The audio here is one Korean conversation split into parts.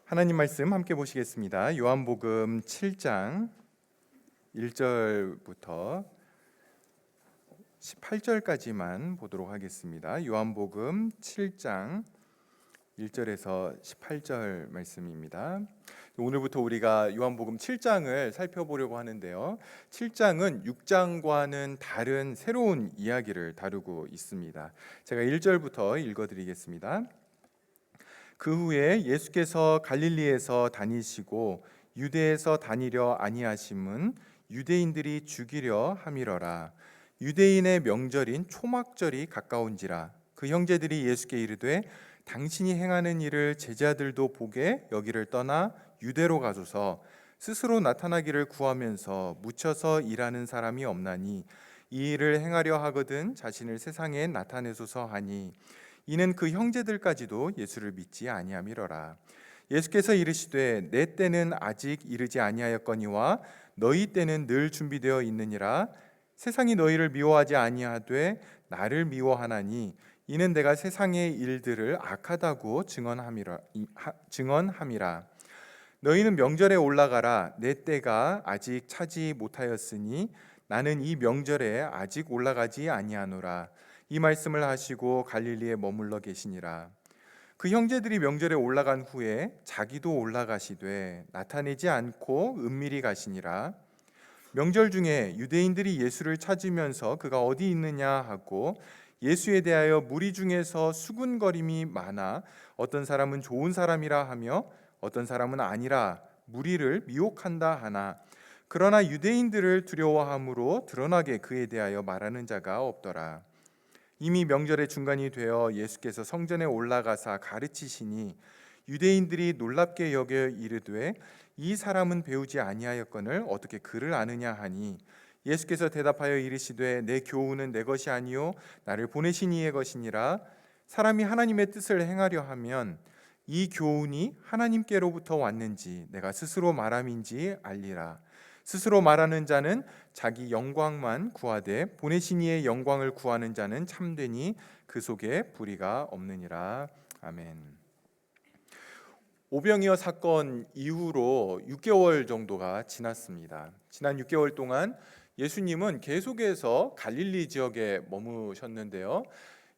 하나님 말씀 함께 보시겠습니다. 요한복음 7장 1절부터 18절까지만 보도록 하겠습니다. 요한복음 7장 1절에서 18절 말씀입니다. 오늘부터 우리가 요한복음 7장을 살펴보려고 하는데요. 7장은 6장과는 다른 새로운 이야기를 다루고 있습니다. 제가 1절부터 읽어드리겠습니다. 그 후에 예수께서 갈릴리에서 다니시고 유대에서 다니려 아니하심은 유대인들이 죽이려 함이러라. 유대인의 명절인 초막절이 가까운지라. 그 형제들이 예수께 이르되 당신이 행하는 일을 제자들도 보게 여기를 떠나 유대로 가소서. 스스로 나타나기를 구하면서 묻혀서 일하는 사람이 없나니 이 일을 행하려 하거든 자신을 세상에 나타내소서 하니, 이는 그 형제들까지도 예수를 믿지 아니함이러라. 예수께서 이르시되 내 때는 아직 이르지 아니하였거니와 너희 때는 늘 준비되어 있느니라. 세상이 너희를 미워하지 아니하되 나를 미워하나니 이는 내가 세상의 일들을 악하다고 증언함이라. 너희는 명절에 올라가라. 내 때가 아직 차지 못하였으니 나는 이 명절에 아직 올라가지 아니하노라. 이 말씀을 하시고 갈릴리에 머물러 계시니라. 그 형제들이 명절에 올라간 후에 자기도 올라가시되 나타내지 않고 은밀히 가시니라. 명절 중에 유대인들이 예수를 찾으면서 그가 어디 있느냐 하고 예수에 대하여 무리 중에서 수군거림이 많아 어떤 사람은 좋은 사람이라 하며 어떤 사람은 아니라 무리를 미혹한다 하나, 그러나 유대인들을 두려워함으로 드러나게 그에 대하여 말하는 자가 없더라. 이미 명절의 중간이 되어 예수께서 성전에 올라가사 가르치시니 유대인들이 놀랍게 여겨 이르되 이 사람은 배우지 아니하였거늘 어떻게 그를 아느냐 하니, 예수께서 대답하여 이르시되 내 교훈은 내 것이 아니요 나를 보내신 이의 것이니라. 사람이 하나님의 뜻을 행하려 하면 이 교훈이 하나님께로부터 왔는지 내가 스스로 말함인지 알리라. 스스로 말하는 자는 자기 영광만 구하되 보내신 이의 영광을 구하는 자는 참되니 그 속에 불의가 없느니라. 아멘. 오병이어 사건 이후로 6개월 정도가 지났습니다. 지난 6개월 동안 예수님은 계속해서 갈릴리 지역에 머무셨는데요.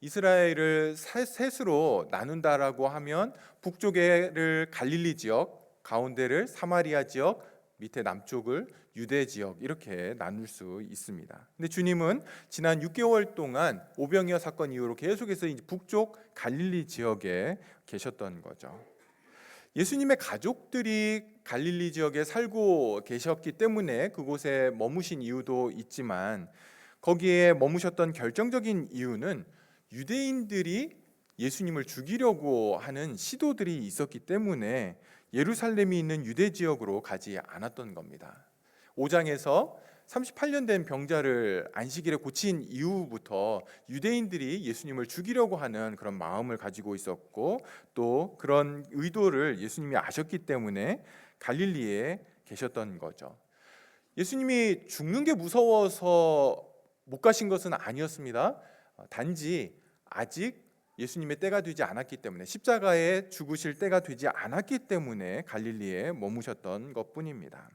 이스라엘을 셋으로 나눈다라고 하면 북쪽에를 갈릴리 지역, 가운데를 사마리아 지역, 밑에 남쪽을 유대 지역, 이렇게 나눌 수 있습니다. 근데 주님은 지난 6개월 동안 오병이어 사건 이후로 계속해서 북쪽 갈릴리 지역에 계셨던 거죠. 예수님의 가족들이 갈릴리 지역에 살고 계셨기 때문에 그곳에 머무신 이유도 있지만, 거기에 머무셨던 결정적인 이유는 유대인들이 예수님을 죽이려고 하는 시도들이 있었기 때문에 예루살렘이 있는 유대 지역으로 가지 않았던 겁니다. 5장에서 38년 된 병자를 안식일에 고친 이후부터 유대인들이 예수님을 죽이려고 하는 그런 마음을 가지고 있었고, 또 그런 의도를 예수님이 아셨기 때문에 갈릴리에 계셨던 거죠. 예수님이 죽는 게 무서워서 못 가신 것은 아니었습니다. 단지 아직 예수님의 때가 되지 않았기 때문에, 십자가에 죽으실 때가 되지 않았기 때문에 갈릴리에 머무셨던 것뿐입니다.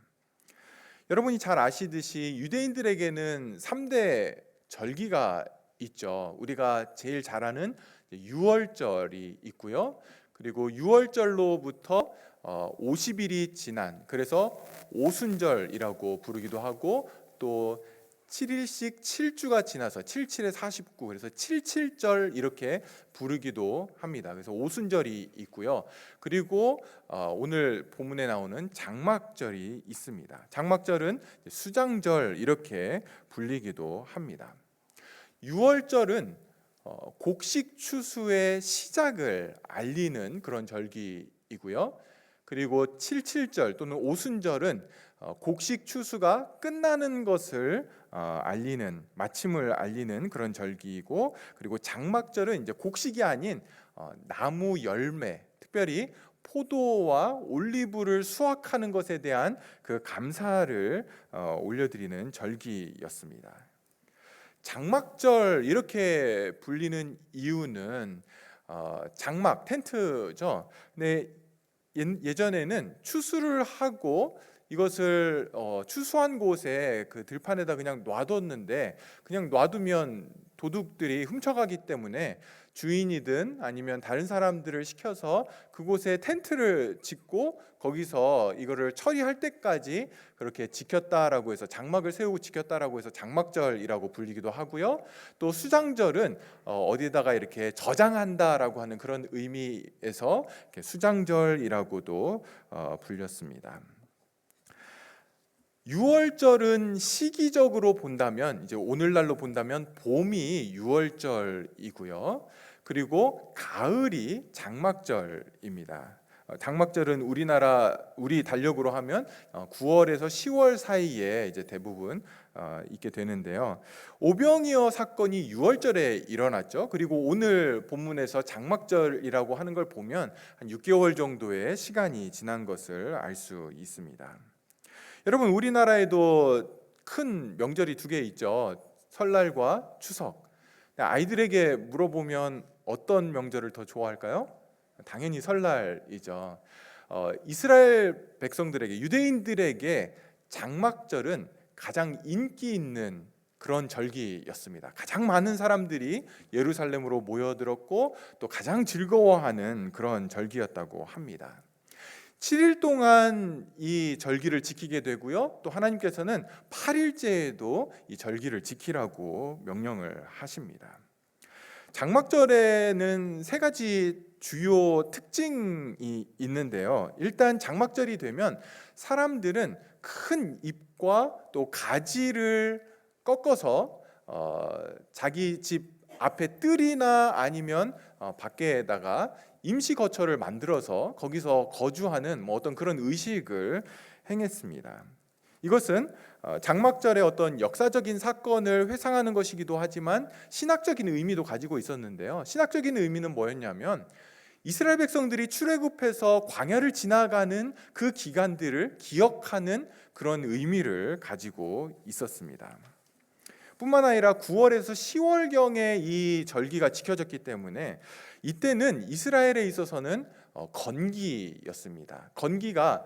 여러분이 잘 아시듯이 유대인들에게는 3대 절기가 있죠. 우리가 제일 잘 아는 유월절이 있고요. 그리고 유월절로부터 50일이 지난, 그래서 오순절이라고 부르기도 하고, 또 7일씩 7주가 지나서 77에 49, 그래서 77절 이렇게 부르기도 합니다. 그래서 오순절이 있고요. 그리고 오늘 본문에 나오는 장막절이 있습니다. 장막절은 수장절 이렇게 불리기도 합니다. 유월절은 곡식 추수의 시작을 알리는 그런 절기이고요. 그리고 77절 또는 오순절은 곡식 추수가 끝나는 것을 알리는, 마침을 알리는 그런 절기이고, 그리고 장막절은 이제 곡식이 아닌 나무 열매, 특별히 포도와 올리브를 수확하는 것에 대한 그 감사를 올려드리는 절기였습니다. 장막절 이렇게 불리는 이유는 장막, 텐트죠. 근데 예전에는 추수를 하고 이것을 추수한 곳에 그 들판에다 그냥 놔뒀는데, 그냥 놔두면 도둑들이 훔쳐가기 때문에 주인이든 아니면 다른 사람들을 시켜서 그곳에 텐트를 짓고 거기서 이거를 처리할 때까지 그렇게 지켰다라고 해서, 장막을 세우고 지켰다라고 해서 장막절이라고 불리기도 하고요. 또 수장절은 어디다가 이렇게 저장한다라고 하는 그런 의미에서 이렇게 수장절이라고도 불렸습니다. 유월절은 시기적으로 본다면, 이제 오늘날로 본다면 봄이 유월절이고요. 그리고 가을이 장막절입니다. 장막절은 우리 달력으로 하면 9월에서 10월 사이에 이제 대부분 있게 되는데요. 오병이어 사건이 6월절에 일어났죠. 그리고 오늘 본문에서 장막절이라고 하는 걸 보면 한 6개월 정도의 시간이 지난 것을 알 수 있습니다. 여러분, 우리나라에도 큰 명절이 두 개 있죠. 설날과 추석. 아이들에게 물어보면 어떤 명절을 더 좋아할까요? 당연히 설날이죠. 이스라엘 백성들에게, 유대인들에게 장막절은 가장 인기 있는 그런 절기였습니다. 가장 많은 사람들이 예루살렘으로 모여들었고 또 가장 즐거워하는 그런 절기였다고 합니다. 7일 동안 이 절기를 지키게 되고요. 또 하나님께서는 8일째에도 이 절기를 지키라고 명령을 하십니다. 장막절에는 세 가지 주요 특징이 있는데요. 일단 장막절이 되면 사람들은 큰 잎과 또 가지를 꺾어서 자기 집 앞에 뜰이나 아니면 밖에다가 임시 거처를 만들어서 거기서 거주하는 어떤 그런 의식을 행했습니다. 이것은 장막절의 어떤 역사적인 사건을 회상하는 것이기도 하지만 신학적인 의미도 가지고 있었는데요. 신학적인 의미는 뭐였냐면, 이스라엘 백성들이 출애굽해서 광야를 지나가는 그 기간들을 기억하는 그런 의미를 가지고 있었습니다. 뿐만 아니라 9월에서 10월경에 이 절기가 지켜졌기 때문에 이때는 이스라엘에 있어서는 건기였습니다. 건기가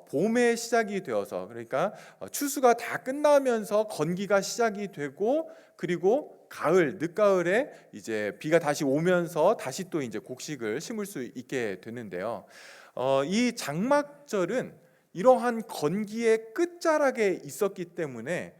봄에 시작이 되어서, 그러니까 추수가 다 끝나면서 건기가 시작이 되고, 그리고 가을, 늦가을에 이제 비가 다시 오면서 다시 또 이제 곡식을 심을 수 있게 되는데요. 이 장막절은 이러한 건기의 끝자락에 있었기 때문에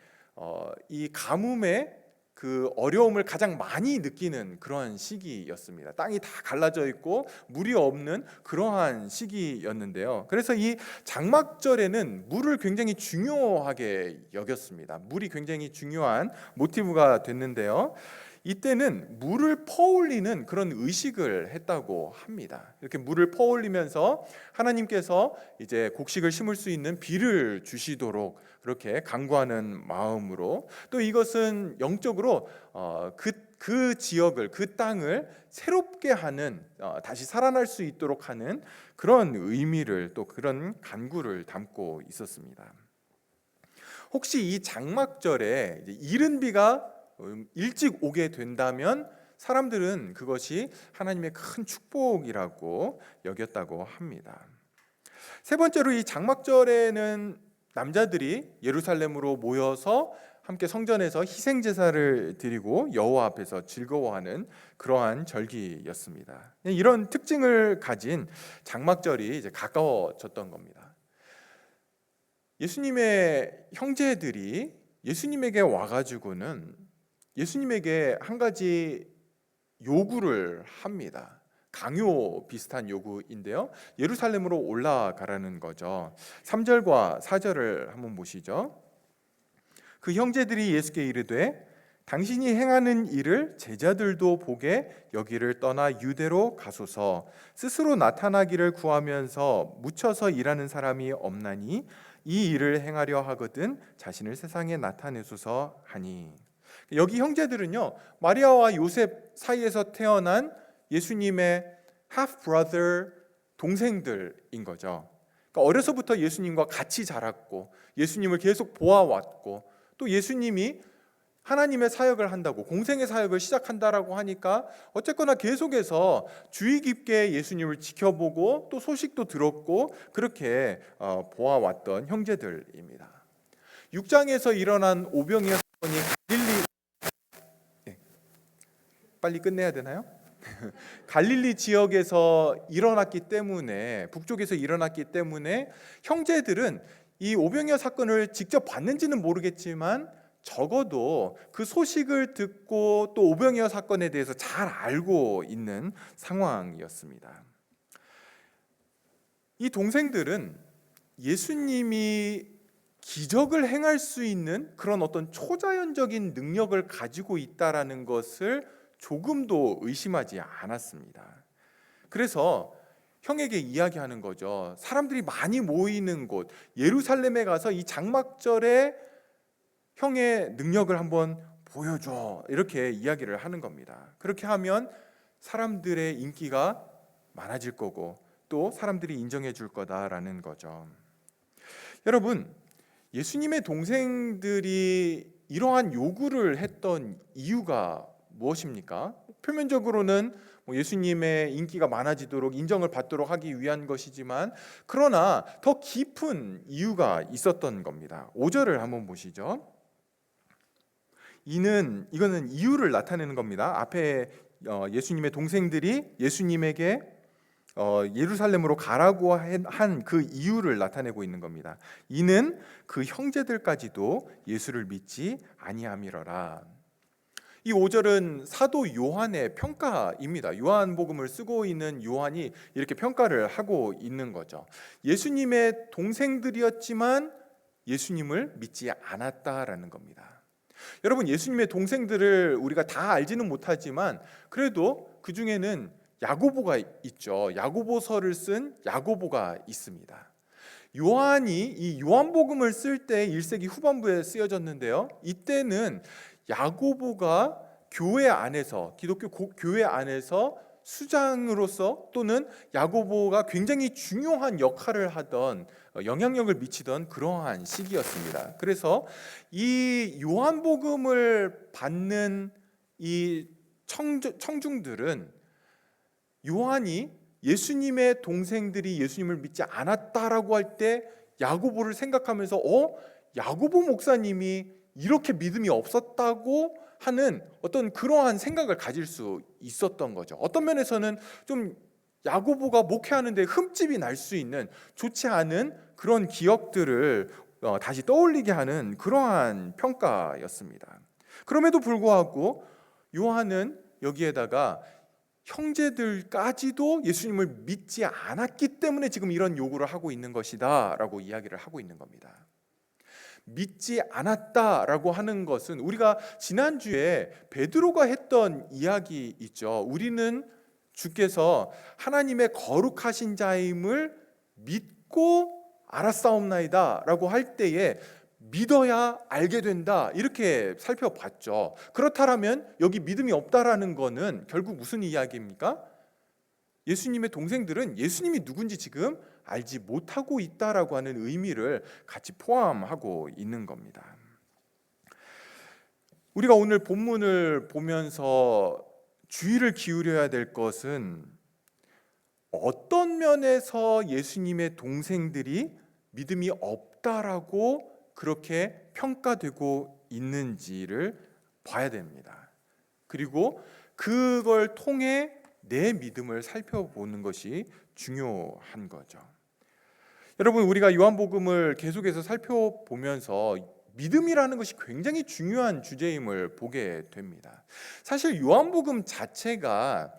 이 가뭄의 그 어려움을 가장 많이 느끼는 그러한 시기였습니다. 땅이 다 갈라져 있고 물이 없는 그러한 시기였는데요. 그래서 이 장막절에는 물을 굉장히 중요하게 여겼습니다. 물이 굉장히 중요한 모티브가 됐는데요. 이때는 물을 퍼올리는 그런 의식을 했다고 합니다. 이렇게 물을 퍼올리면서 하나님께서 이제 곡식을 심을 수 있는 비를 주시도록 그렇게 간구하는 마음으로, 또 이것은 영적으로 그 지역을, 그 땅을 새롭게 하는, 다시 살아날 수 있도록 하는 그런 의미를, 또 그런 간구를 담고 있었습니다. 혹시 이 장막절에 이른 비가 일찍 오게 된다면 사람들은 그것이 하나님의 큰 축복이라고 여겼다고 합니다. 세 번째로, 이 장막절에는 남자들이 예루살렘으로 모여서 함께 성전에서 희생 제사를 드리고 여호와 앞에서 즐거워하는 그러한 절기였습니다. 이런 특징을 가진 장막절이 이제 가까워졌던 겁니다. 예수님의 형제들이 예수님에게 와가지고는 예수님에게 한 가지 요구를 합니다. 강요 비슷한 요구인데요. 예루살렘으로 올라가라는 거죠. 3절과 4절을 한번 보시죠. 그 형제들이 예수께 이르되 당신이 행하는 일을 제자들도 보게 여기를 떠나 유대로 가소서. 스스로 나타나기를 구하면서 묻혀서 일하는 사람이 없나니 이 일을 행하려 하거든 자신을 세상에 나타내소서 하니. 여기 형제들은요, 마리아와 요셉 사이에서 태어난 예수님의 half brother, 동생들인 거죠. 그러니까 어려서부터 예수님과 같이 자랐고 예수님을 계속 보아왔고, 또 예수님이 하나님의 사역을 한다고, 공생의 사역을 시작한다라고 하니까 어쨌거나 계속해서 주의 깊게 예수님을 지켜보고 또 소식도 들었고 그렇게 보아왔던 형제들입니다. 6장에서 일어난 오병이어 사건이 빨리 끝내야 되나요? 갈릴리 지역에서 일어났기 때문에, 북쪽에서 일어났기 때문에 형제들은 이 오병이어 사건을 직접 봤는지는 모르겠지만 적어도 그 소식을 듣고 또 오병이어 사건에 대해서 잘 알고 있는 상황이었습니다. 이 동생들은 예수님이 기적을 행할 수 있는 그런 어떤 초자연적인 능력을 가지고 있다라는 것을 조금도 의심하지 않았습니다. 그래서 형에게 이야기하는 거죠. 사람들이 많이 모이는 곳 예루살렘에 가서 이 장막절에 형의 능력을 한번 보여줘, 이렇게 이야기를 하는 겁니다. 그렇게 하면 사람들의 인기가 많아질 거고 또 사람들이 인정해 줄 거다라는 거죠. 여러분, 예수님의 동생들이 이러한 요구를 했던 이유가 무엇입니까? 표면적으로는 예수님의 인기가 많아지도록 인정을 받도록 하기 위한 것이지만 그러나 더 깊은 이유가 있었던 겁니다. 5절을 한번 보시죠. 이거는 이유를 나타내는 겁니다. 앞에 예수님의 동생들이 예수님에게 예루살렘으로 가라고 한 그 이유를 나타내고 있는 겁니다. 이는 그 형제들까지도 예수를 믿지 아니함이러라. 이 5절은 사도 요한의 평가입니다. 요한복음을 쓰고 있는 요한이 이렇게 평가를 하고 있는 거죠. 예수님의 동생들이었지만 예수님을 믿지 않았다라는 겁니다. 여러분, 예수님의 동생들을 우리가 다 알지는 못하지만 그래도 그 중에는 야고보가 있죠. 야고보서를 쓴 야고보가 있습니다. 요한이 이 요한복음을 쓸 때 1세기 후반부에 쓰여졌는데요. 이때는 야고보가 교회 안에서, 기독교 교회 안에서 수장으로서 또는 야고보가 굉장히 중요한 역할을 하던, 영향력을 미치던 그러한 시기였습니다. 그래서 이 요한복음을 받는 이 청중들은 요한이 예수님의 동생들이 예수님을 믿지 않았다라고 할 때 야고보를 생각하면서 야고보 목사님이 이렇게 믿음이 없었다고 하는 어떤 그러한 생각을 가질 수 있었던 거죠. 어떤 면에서는 좀 야고보가 목회하는데 흠집이 날 수 있는 좋지 않은 그런 기억들을 다시 떠올리게 하는 그러한 평가였습니다. 그럼에도 불구하고 요한은 여기에다가 형제들까지도 예수님을 믿지 않았기 때문에 지금 이런 요구를 하고 있는 것이다 라고 이야기를 하고 있는 겁니다. 믿지 않았다라고 하는 것은 우리가 지난주에 베드로가 했던 이야기 있죠. 우리는 주께서 하나님의 거룩하신 자임을 믿고 알았사옵나이다 라고 할 때에 믿어야 알게 된다, 이렇게 살펴봤죠. 그렇다면 여기 믿음이 없다라는 것은 결국 무슨 이야기입니까? 예수님의 동생들은 예수님이 누군지 지금 알지 못하고 있다라고 하는 의미를 같이 포함하고 있는 겁니다. 우리가 오늘 본문을 보면서 주의를 기울여야 될 것은 어떤 면에서 예수님의 동생들이 믿음이 없다라고 그렇게 평가되고 있는지를 봐야 됩니다. 그리고 그걸 통해 내 믿음을 살펴보는 것이 중요한 거죠. 여러분, 우리가 요한복음을 계속해서 살펴보면서 믿음이라는 것이 굉장히 중요한 주제임을 보게 됩니다. 사실 요한복음 자체가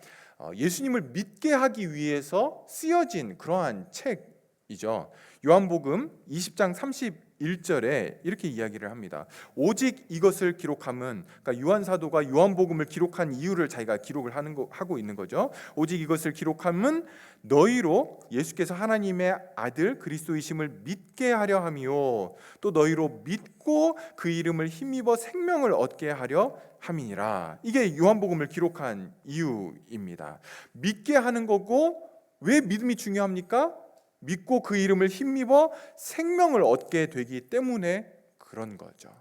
예수님을 믿게 하기 위해서 쓰여진 그러한 책이죠. 요한복음 20장 31절에 이렇게 이야기를 합니다. 오직 이것을 기록함은, 그러니까 요한 사도가 요한복음을 기록한 이유를 자기가 기록을 하고 있는 거죠. 오직 이것을 기록함은 너희로 예수께서 하나님의 아들 그리스도이심을 믿게 하려 함이요 또 너희로 믿고 그 이름을 힘입어 생명을 얻게 하려 함이니라. 이게 요한복음을 기록한 이유입니다. 믿게 하는 거고, 왜 믿음이 중요합니까? 믿고 그 이름을 힘입어 생명을 얻게 되기 때문에 그런 거죠.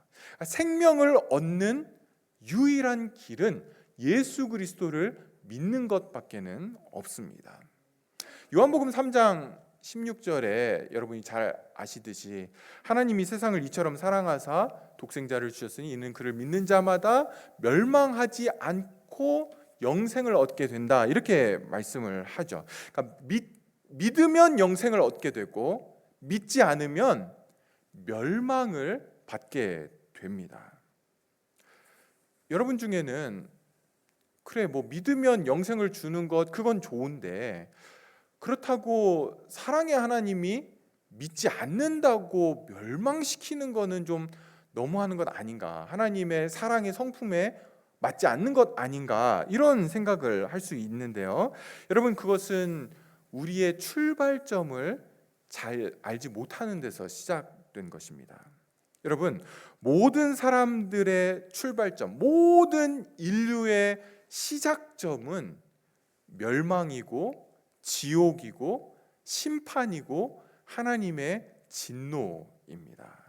생명을 얻는 유일한 길은 예수 그리스도를 믿는 것밖에는 없습니다. 요한복음 3장 16절에 여러분이 잘 아시듯이 하나님이 세상을 이처럼 사랑하사 독생자를 주셨으니 이는 그를 믿는 자마다 멸망하지 않고 영생을 얻게 된다, 이렇게 말씀을 하죠. 그러니까 믿으면 영생을 얻게 되고 믿지 않으면 멸망을 받게 됩니다. 여러분 중에는 그래 뭐 믿으면 영생을 주는 것 그건 좋은데 그렇다고 사랑의 하나님이 믿지 않는다고 멸망시키는 거는 좀 너무하는 것 아닌가, 하나님의 사랑의 성품에 맞지 않는 것 아닌가, 이런 생각을 할 수 있는데요. 여러분, 그것은 우리의 출발점을 잘 알지 못하는 데서 시작된 것입니다. 여러분, 모든 사람들의 출발점, 모든 인류의 시작점은 멸망이고 지옥이고 심판이고 하나님의 진노입니다.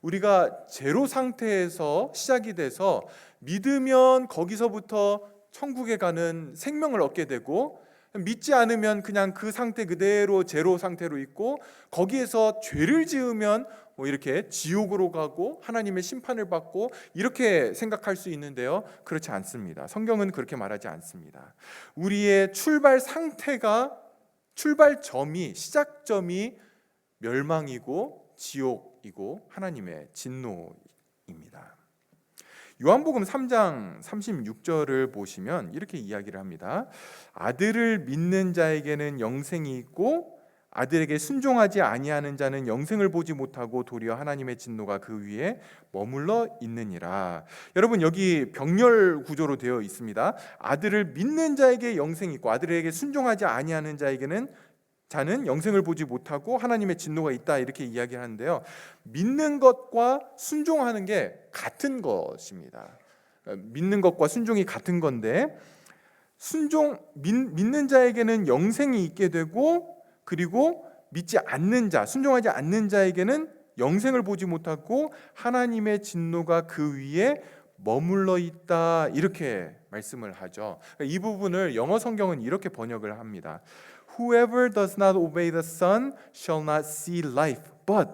우리가 제로 상태에서 시작이 돼서 믿으면 거기서부터 천국에 가는 생명을 얻게 되고, 믿지 않으면 그냥 그 상태 그대로 제로 상태로 있고 거기에서 죄를 지으면 뭐 이렇게 지옥으로 가고 하나님의 심판을 받고 이렇게 생각할 수 있는데요, 그렇지 않습니다. 성경은 그렇게 말하지 않습니다. 우리의 출발 상태가, 출발점이, 시작점이 멸망이고 지옥이고 하나님의 진노입니다. 요한복음 3장 36절을 보시면 이렇게 이야기를 합니다. 아들을 믿는 자에게는 영생이 있고 아들에게 순종하지 아니하는 자는 영생을 보지 못하고 도리어 하나님의 진노가 그 위에 머물러 있느니라. 여러분, 여기 병렬 구조로 되어 있습니다. 아들을 믿는 자에게 영생이 있고 아들에게 순종하지 아니하는 자는 영생을 보지 못하고 하나님의 진노가 있다, 이렇게 이야기하는데요. 믿는 것과 순종하는 게 같은 것입니다. 믿는 것과 순종이 같은 건데, 믿는 자에게는 영생이 있게 되고, 그리고 믿지 않는 자, 순종하지 않는 자에게는 영생을 보지 못하고 하나님의 진노가 그 위에 머물러 있다, 이렇게 말씀을 하죠. 이 부분을 영어 성경은 이렇게 번역을 합니다. Whoever does not obey the Son shall not see life, but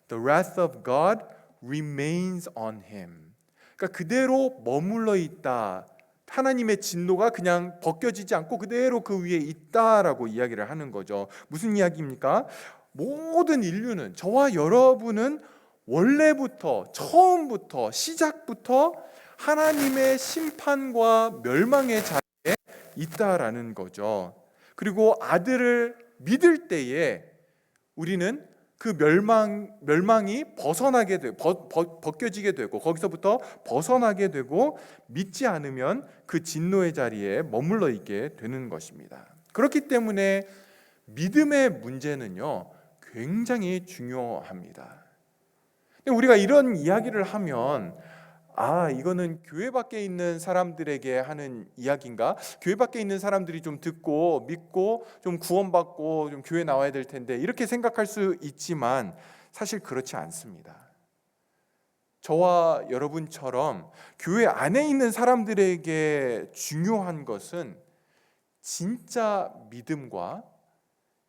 the wrath of God remains on him. 그러니까 그대로 머물러 있다. 하나님의 진노가 그냥 벗겨지지 않고 그대로 그 위에 있다라고 이야기를 하는 거죠. 무슨 이야기입니까? 모든 인류는, 저와 여러분은 원래부터, 처음부터, 시작부터 하나님의 심판과 멸망의 자리에 있다라는 거죠. 그리고 아들을 믿을 때에 우리는 그 멸망이 벗어나게 되고 벗겨지게 되고 거기서부터 벗어나게 되고, 믿지 않으면 그 진노의 자리에 머물러 있게 되는 것입니다. 그렇기 때문에 믿음의 문제는요, 굉장히 중요합니다. 우리가 이런 이야기를 하면 이거는 교회 밖에 있는 사람들에게 하는 이야기인가? 교회 밖에 있는 사람들이 좀 듣고 믿고 좀 구원받고 좀 교회 나와야 될 텐데, 이렇게 생각할 수 있지만 사실 그렇지 않습니다. 저와 여러분처럼 교회 안에 있는 사람들에게 중요한 것은 진짜 믿음과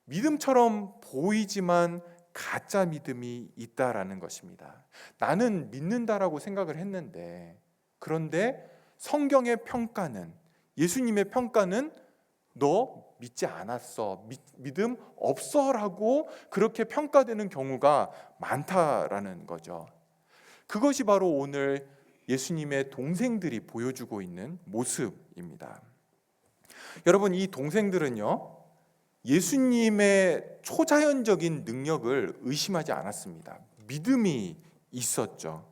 믿음처럼 보이지만 가짜 믿음이 있다라는 것입니다. 나는 믿는다라고 생각을 했는데, 그런데 성경의 평가는, 예수님의 평가는 너 믿지 않았어, 믿음 없어라고 그렇게 평가되는 경우가 많다라는 거죠. 그것이 바로 오늘 예수님의 동생들이 보여주고 있는 모습입니다. 여러분, 이 동생들은요, 예수님의 초자연적인 능력을 의심하지 않았습니다. 믿음이 있었죠.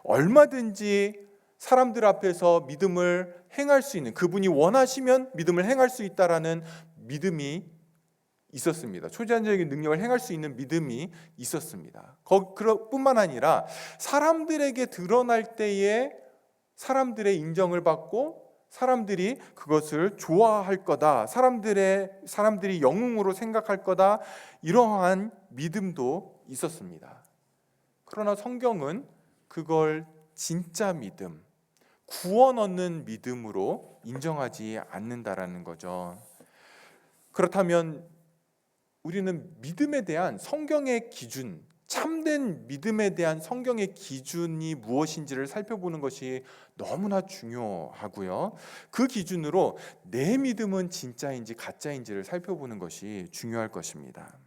얼마든지 사람들 앞에서 믿음을 행할 수 있는, 그분이 원하시면 믿음을 행할 수 있다라는 믿음이 있었습니다. 초자연적인 능력을 행할 수 있는 믿음이 있었습니다. 뿐만 아니라 사람들에게 드러날 때에 사람들의 인정을 받고 사람들이 그것을 좋아할 거다, 사람들이 영웅으로 생각할 거다, 이러한 믿음도 있었습니다. 그러나 성경은 그걸 진짜 믿음, 구원 얻는 믿음으로 인정하지 않는다라는 거죠. 그렇다면 우리는 믿음에 대한 성경의 기준, 참된 믿음에 대한 성경의 기준이 무엇인지를 살펴보는 것이 너무나 중요하고요. 그 기준으로 내 믿음은 진짜인지 가짜인지를 살펴보는 것이 중요할 것입니다.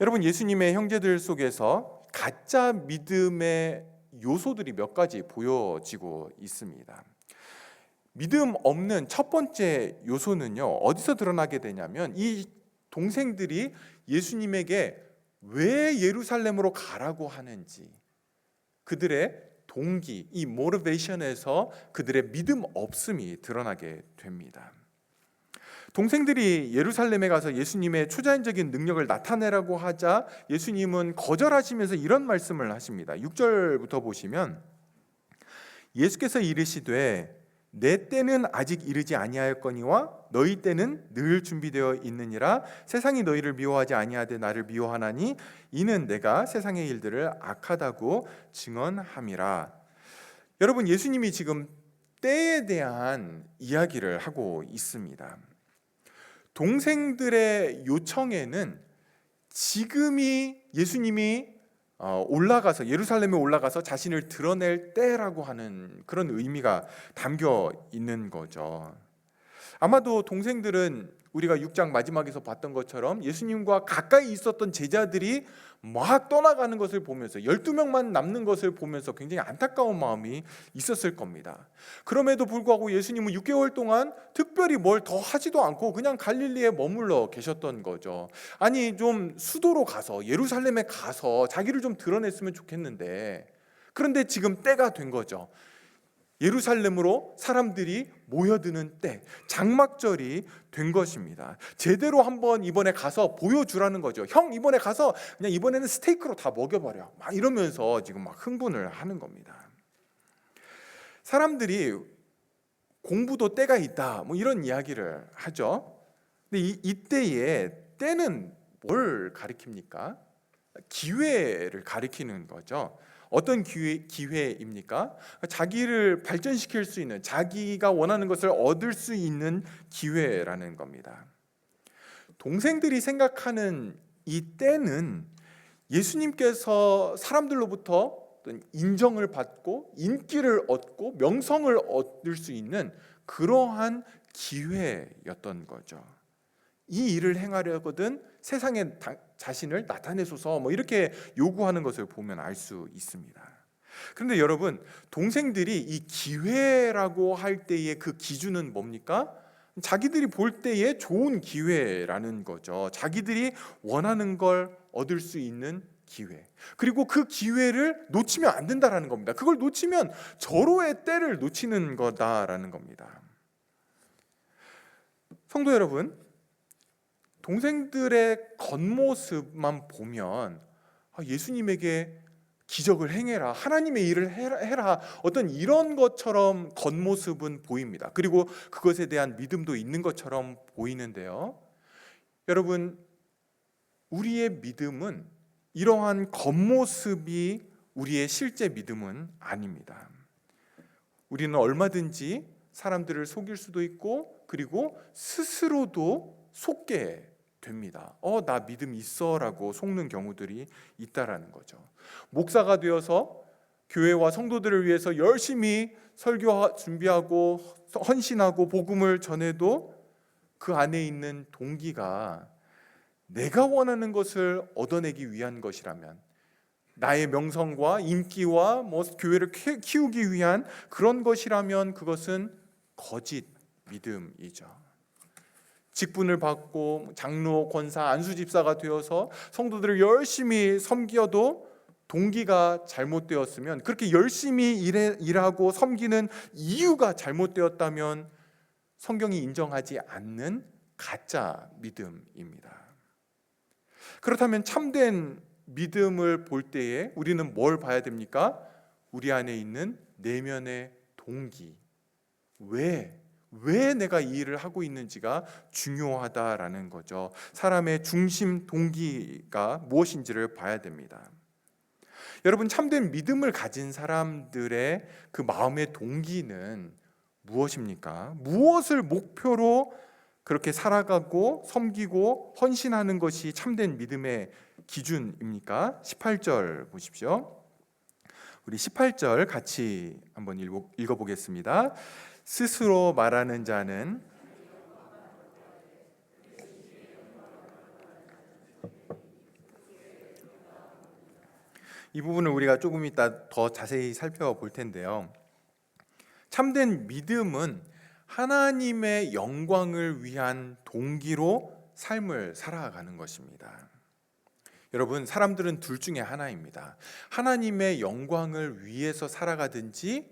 여러분, 예수님의 형제들 속에서 가짜 믿음의 요소들이 몇 가지 보여지고 있습니다. 믿음 없는 첫 번째 요소는요, 어디서 드러나게 되냐면 이 동생들이 예수님에게 왜 예루살렘으로 가라고 하는지, 그들의 동기, 이 모티베이션에서 그들의 믿음 없음이 드러나게 됩니다. 동생들이 예루살렘에 가서 예수님의 초자연적인 능력을 나타내라고 하자 예수님은 거절하시면서 이런 말씀을 하십니다. 6절부터 보시면 예수께서 이르시되 내 때는 아직 이르지 아니하였거니와 너희 때는 늘 준비되어 있느니라. 세상이 너희를 미워하지 아니하되 나를 미워하나니 이는 내가 세상의 일들을 악하다고 증언함이라. 여러분, 예수님이 지금 때에 대한 이야기를 하고 있습니다. 동생들의 요청에는 지금이 예수님이 올라가서 예루살렘에 올라가서 자신을 드러낼 때라고 하는 그런 의미가 담겨 있는 거죠. 아마도 동생들은 우리가 6장 마지막에서 봤던 것처럼 예수님과 가까이 있었던 제자들이 막 떠나가는 것을 보면서 12명만 남는 것을 보면서 굉장히 안타까운 마음이 있었을 겁니다. 그럼에도 불구하고 예수님은 6개월 동안 특별히 뭘 더 하지도 않고 그냥 갈릴리에 머물러 계셨던 거죠. 아니, 좀 수도로 가서 예루살렘에 가서 자기를 좀 드러냈으면 좋겠는데, 그런데 지금 때가 된 거죠. 예루살렘으로 사람들이 모여드는 때, 장막절이 된 것입니다. 제대로 한번 이번에 가서 보여주라는 거죠. 형, 이번에 가서 그냥 이번에는 스테이크로 다 먹여버려, 막 이러면서 지금 막 흥분을 하는 겁니다. 사람들이 공부도 때가 있다, 뭐 이런 이야기를 하죠. 근데 이때에 때는 뭘 가리킵니까? 기회를 가리키는 거죠. 어떤 기회입니까? 자기를 발전시킬 수 있는, 자기가 원하는 것을 얻을 수 있는 기회라는 겁니다. 동생들이 생각하는 이 때는 예수님께서 사람들로부터 어떤 인정을 받고 인기를 얻고 명성을 얻을 수 있는 그러한 기회였던 거죠. 이 일을 행하려거든 세상에 자신을 나타내소서, 뭐 이렇게 요구하는 것을 보면 알 수 있습니다. 그런데 여러분, 동생들이 이 기회라고 할 때의 그 기준은 뭡니까? 자기들이 볼 때의 좋은 기회라는 거죠. 자기들이 원하는 걸 얻을 수 있는 기회. 그리고 그 기회를 놓치면 안 된다라는 겁니다. 그걸 놓치면 절호의 때를 놓치는 거다라는 겁니다. 성도 여러분, 동생들의 겉모습만 보면 예수님에게 기적을 행해라, 하나님의 일을 해라, 어떤 이런 것처럼 겉모습은 보입니다. 그리고 그것에 대한 믿음도 있는 것처럼 보이는데요, 여러분, 우리의 믿음은 이러한 겉모습이 우리의 실제 믿음은 아닙니다. 우리는 얼마든지 사람들을 속일 수도 있고, 그리고 스스로도 속게 됩니다. 나 믿음 있어라고 속는 경우들이 있다라는 거죠. 목사가 되어서 교회와 성도들을 위해서 열심히 설교 준비하고 헌신하고 복음을 전해도 그 안에 있는 동기가 내가 원하는 것을 얻어내기 위한 것이라면, 나의 명성과 인기와 교회를 키우기 위한 그런 것이라면 그것은 거짓 믿음이죠. 직분을 받고 장로, 권사, 안수집사가 되어서 성도들을 열심히 섬겨도 동기가 잘못되었으면, 그렇게 열심히 일하고 섬기는 이유가 잘못되었다면 성경이 인정하지 않는 가짜 믿음입니다. 그렇다면 참된 믿음을 볼 때에 우리는 뭘 봐야 됩니까? 우리 안에 있는 내면의 동기, 왜 내가 이 일을 하고 있는지가 중요하다라는 거죠. 사람의 중심 동기가 무엇인지를 봐야 됩니다. 여러분, 참된 믿음을 가진 사람들의 그 마음의 동기는 무엇입니까? 무엇을 목표로 그렇게 살아가고 섬기고 헌신하는 것이 참된 믿음의 기준입니까? 18절 보십시오. 우리 18절 같이 한번 읽어보겠습니다. 스스로 말하는 자는 이 부분을 우리가 조금 이따 더 자세히 살펴볼 텐데요. 참된 믿음은 하나님의 영광을 위한 동기로 삶을 살아가는 것입니다. 여러분, 사람들은 둘 중에 하나입니다. 하나님의 영광을 위해서 살아가든지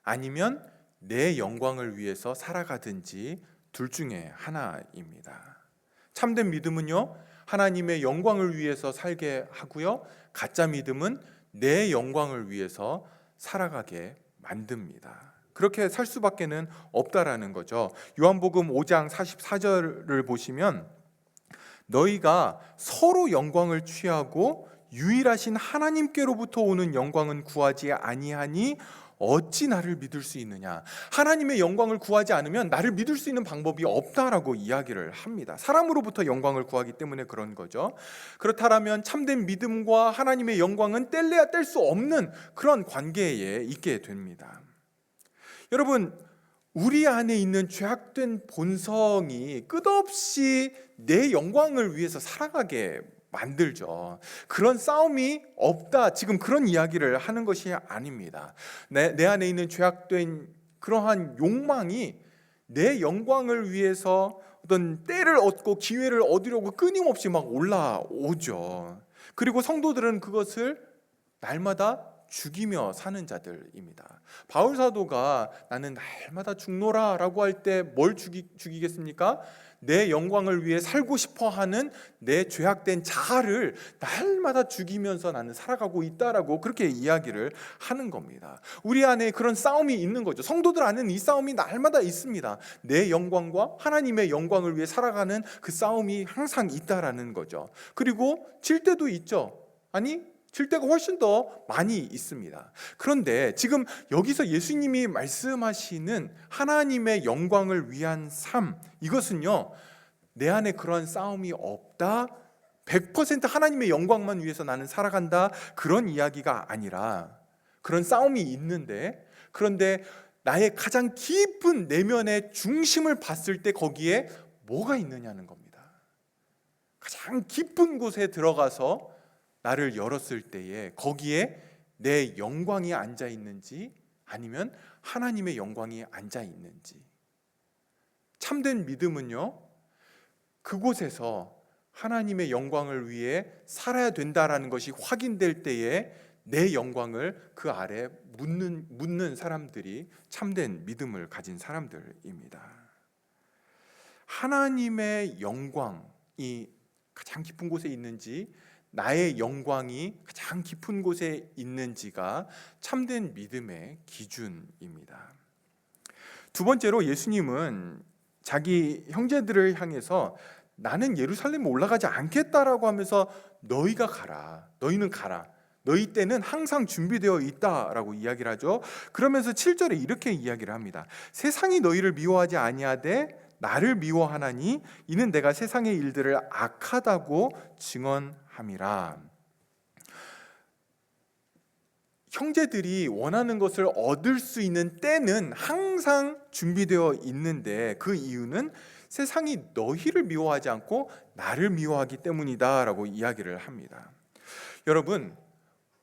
아니면 내 영광을 위해서 살아가든지 둘 중에 하나입니다. 참된 믿음은요, 하나님의 영광을 위해서 살게 하고요, 가짜 믿음은 내 영광을 위해서 살아가게 만듭니다. 그렇게 살 수밖에는 없다라는 거죠. 요한복음 5장 44절을 보시면 너희가 서로 영광을 취하고 유일하신 하나님께로부터 오는 영광은 구하지 아니하니 어찌 나를 믿을 수 있느냐. 하나님의 영광을 구하지 않으면 나를 믿을 수 있는 방법이 없다라고 이야기를 합니다. 사람으로부터 영광을 구하기 때문에 그런 거죠. 그렇다면 참된 믿음과 하나님의 영광은 뗄래야 뗄 수 없는 그런 관계에 있게 됩니다. 여러분, 우리 안에 있는 죄악된 본성이 끝없이 내 영광을 위해서 살아가게 만들죠. 그런 싸움이 없다, 지금 그런 이야기를 하는 것이 아닙니다. 내 안에 있는 죄악된 그러한 욕망이 내 영광을 위해서 어떤 때를 얻고 기회를 얻으려고 끊임없이 막 올라오죠. 그리고 성도들은 그것을 날마다 죽이며 사는 자들입니다. 바울 사도가 나는 날마다 죽노라 라고 할 때 뭘 죽이겠습니까? 내 영광을 위해 살고 싶어 하는 내 죄악된 자아를 날마다 죽이면서 나는 살아가고 있다라고 그렇게 이야기를 하는 겁니다. 우리 안에 그런 싸움이 있는 거죠. 성도들 안에는 이 싸움이 날마다 있습니다. 내 영광과 하나님의 영광을 위해 살아가는 그 싸움이 항상 있다라는 거죠. 그리고 질 때도 있죠. 질 때가 훨씬 더 많이 있습니다. 그런데 지금 여기서 예수님이 말씀하시는 하나님의 영광을 위한 삶, 이것은요, 내 안에 그런 싸움이 없다, 100% 하나님의 영광만 위해서 나는 살아간다, 그런 이야기가 아니라, 그런 싸움이 있는데, 그런데 나의 가장 깊은 내면의 중심을 봤을 때 거기에 뭐가 있느냐는 겁니다. 가장 깊은 곳에 들어가서 나를 열었을 때에 거기에 내 영광이 앉아 있는지 아니면 하나님의 영광이 앉아 있는지. 참된 믿음은요, 그곳에서 하나님의 영광을 위해 살아야 된다라는 것이 확인될 때에 내 영광을 그 아래 묻는 사람들이 참된 믿음을 가진 사람들입니다. 하나님의 영광이 가장 깊은 곳에 있는지 나의 영광이 가장 깊은 곳에 있는지가 참된 믿음의 기준입니다. 두 번째로 예수님은 자기 형제들을 향해서 나는 예루살렘에 올라가지 않겠다라고 하면서 너희가 가라, 너희는 가라, 너희 때는 항상 준비되어 있다라고 이야기를 하죠. 그러면서 7절에 이렇게 이야기를 합니다. 세상이 너희를 미워하지 아니하되 나를 미워하나니 이는 내가 세상의 일들을 악하다고 증언함이라. 형제들이 원하는 것을 얻을 수 있는 때는 항상 준비되어 있는데 그 이유는 세상이 너희를 미워하지 않고 나를 미워하기 때문이다 라고 이야기를 합니다. 여러분,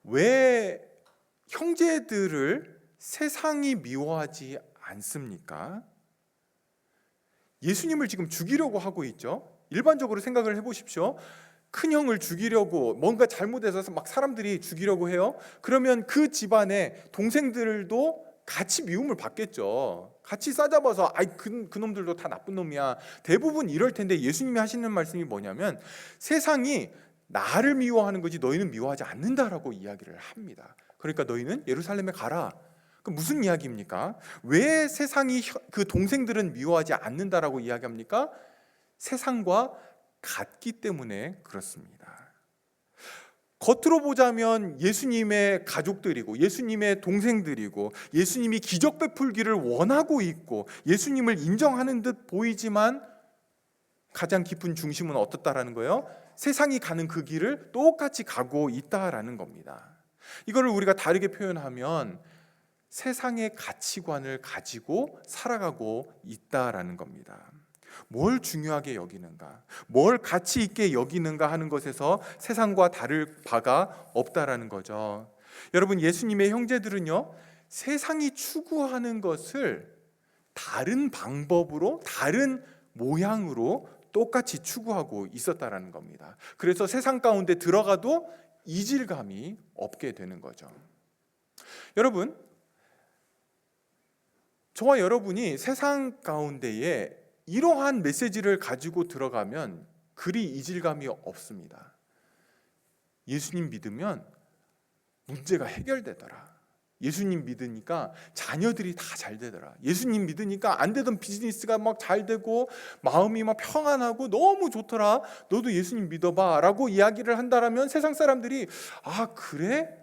왜 형제들을 세상이 미워하지 않습니까? 예수님을 지금 죽이려고 하고 있죠. 일반적으로 생각을 해보십시오. 큰 형을 죽이려고 뭔가 잘못해서 막 사람들이 죽이려고 해요. 그러면 그 집안의 동생들도 같이 미움을 받겠죠. 같이 싸잡아서 그놈들도 다 나쁜 놈이야. 대부분 이럴 텐데 예수님이 하시는 말씀이 뭐냐면 세상이 나를 미워하는 거지 너희는 미워하지 않는다라고 이야기를 합니다. 그러니까 너희는 예루살렘에 가라. 그 무슨 이야기입니까? 왜 세상이 그 동생들은 미워하지 않는다라고 이야기합니까? 세상과 같기 때문에 그렇습니다. 겉으로 보자면 예수님의 가족들이고 예수님의 동생들이고 예수님이 기적 베풀기를 원하고 있고 예수님을 인정하는 듯 보이지만 가장 깊은 중심은 어떻다라는 거예요? 세상이 가는 그 길을 똑같이 가고 있다라는 겁니다. 이거를 우리가 다르게 표현하면 세상의 가치관을 가지고 살아가고 있다라는 겁니다. 뭘 중요하게 여기는가, 뭘 가치 있게 여기는가 하는 것에서 세상과 다를 바가 없다라는 거죠. 여러분, 예수님의 형제들은요, 세상이 추구하는 것을 다른 방법으로, 다른 모양으로 똑같이 추구하고 있었다라는 겁니다. 그래서 세상 가운데 들어가도 이질감이 없게 되는 거죠. 여러분, 저와 여러분이 세상 가운데에 이러한 메시지를 가지고 들어가면 그리 이질감이 없습니다. 예수님 믿으면 문제가 해결되더라. 예수님 믿으니까 자녀들이 다 잘 되더라. 예수님 믿으니까 안 되던 비즈니스가 막 잘 되고 마음이 막 평안하고 너무 좋더라. 너도 예수님 믿어봐 라고 이야기를 한다라면 세상 사람들이 아 그래?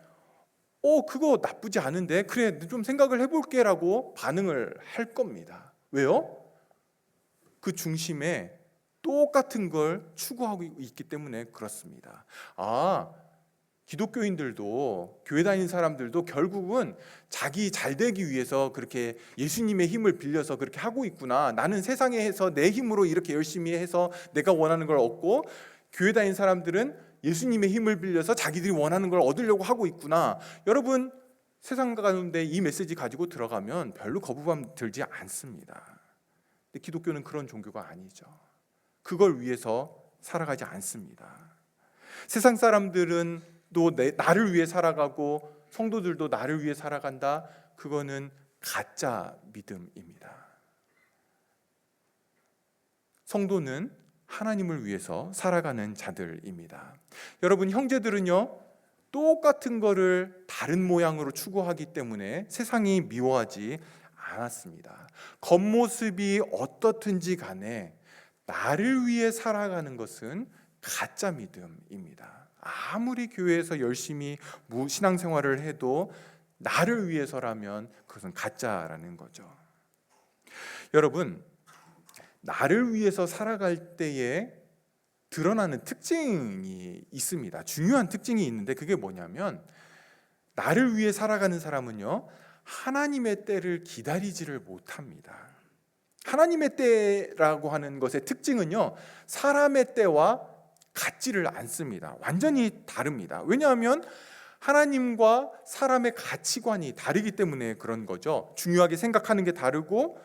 그거 나쁘지 않은데 그래 좀 생각을 해볼게 라고 반응을 할 겁니다. 왜요? 그 중심에 똑같은 걸 추구하고 있기 때문에 그렇습니다. 기독교인들도 교회 다니는 사람들도 결국은 자기 잘 되기 위해서 그렇게 예수님의 힘을 빌려서 그렇게 하고 있구나. 나는 세상에서 내 힘으로 이렇게 열심히 해서 내가 원하는 걸 얻고 교회 다니는 사람들은 예수님의 힘을 빌려서 자기들이 원하는 걸 얻으려고 하고 있구나. 여러분, 세상 가운데 이 메시지 가지고 들어가면 별로 거부감 들지 않습니다. 근데 기독교는 그런 종교가 아니죠. 그걸 위해서 살아가지 않습니다. 세상 사람들은 또 나를 위해 살아가고 성도들도 나를 위해 살아간다. 그거는 가짜 믿음입니다. 성도는 하나님을 위해서 살아가는 자들입니다. 여러분, 형제들은요 똑같은 거를 다른 모양으로 추구하기 때문에 세상이 미워하지 않았습니다. 겉모습이 어떻든지 간에 나를 위해 살아가는 것은 가짜 믿음입니다. 아무리 교회에서 열심히 신앙생활을 해도 나를 위해서라면 그것은 가짜라는 거죠. 여러분, 나를 위해서 살아갈 때에 드러나는 특징이 있습니다. 중요한 특징이 있는데 그게 뭐냐면 나를 위해 살아가는 사람은요 하나님의 때를 기다리지를 못합니다. 하나님의 때라고 하는 것의 특징은요 사람의 때와 같지를 않습니다. 완전히 다릅니다. 왜냐하면 하나님과 사람의 가치관이 다르기 때문에 그런 거죠. 중요하게 생각하는 게 다르고